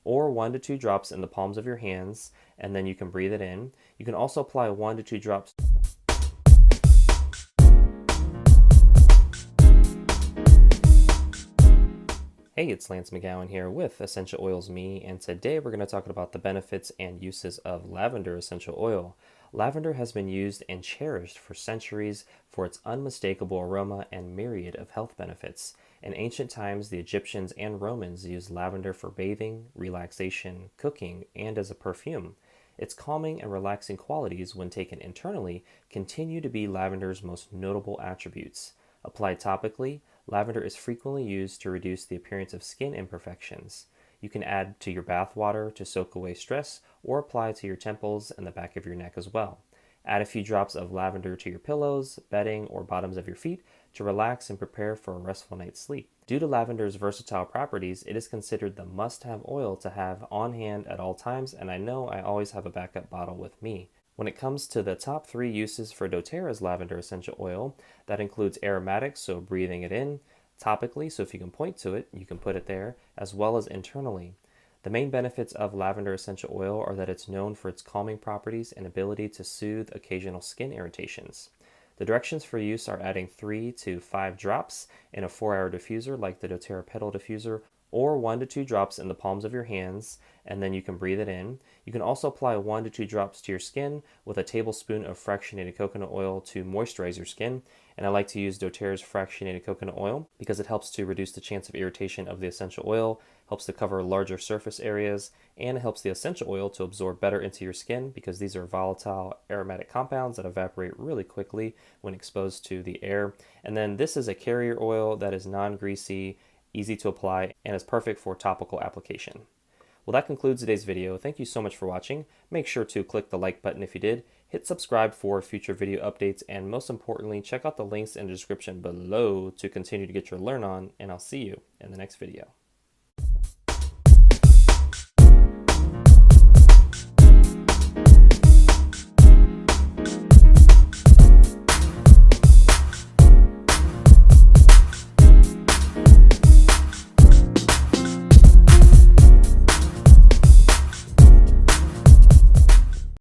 or 1 to 2 drops in the palms of your hands, and then you can breathe it in. You can also apply 1 to 2 drops. Hey, it's Lance McGowan here with Essential Oils Me, and today we're going to talk about the benefits and uses of lavender essential oil. Lavender has been used and cherished for centuries for its unmistakable aroma and myriad of health benefits. In ancient times, the Egyptians and Romans used lavender for bathing, relaxation, cooking, and as a perfume. Its calming and relaxing qualities, when taken internally, continue to be lavender's most notable attributes. Applied topically, lavender is frequently used to reduce the appearance of skin imperfections. You can add to your bath water to soak away stress or apply to your temples and the back of your neck as well. Add a few drops of lavender to your pillows, bedding, or bottoms of your feet to relax and prepare for a restful night's sleep. Due to lavender's versatile properties, it is considered the must-have oil to have on hand at all times, and I know I always have a backup bottle with me. When it comes to the top 3 uses for doTERRA's lavender essential oil, that includes aromatics, so breathing it in, topically, so if you can point to it, you can put it there, as well as internally. The main benefits of lavender essential oil are that it's known for its calming properties and ability to soothe occasional skin irritations. The directions for use are adding 3 to 5 drops in a 4-hour diffuser like the doTERRA Petal Diffuser, or 1 to 2 drops in the palms of your hands, and then you can breathe it in. You can also apply 1 to 2 drops to your skin with a tablespoon of fractionated coconut oil to moisturize your skin. And I like to use doTERRA's fractionated coconut oil because it helps to reduce the chance of irritation of the essential oil, helps to cover larger surface areas, and it helps the essential oil to absorb better into your skin because these are volatile aromatic compounds that evaporate really quickly when exposed to the air. And then this is a carrier oil that is non-greasy, easy to apply, and is perfect for topical application. Well, that concludes today's video. Thank you so much for watching. Make sure to click the like button if you did, hit subscribe for future video updates, and most importantly, check out the links in the description below to continue to get your learn on, and I'll see you in the next video.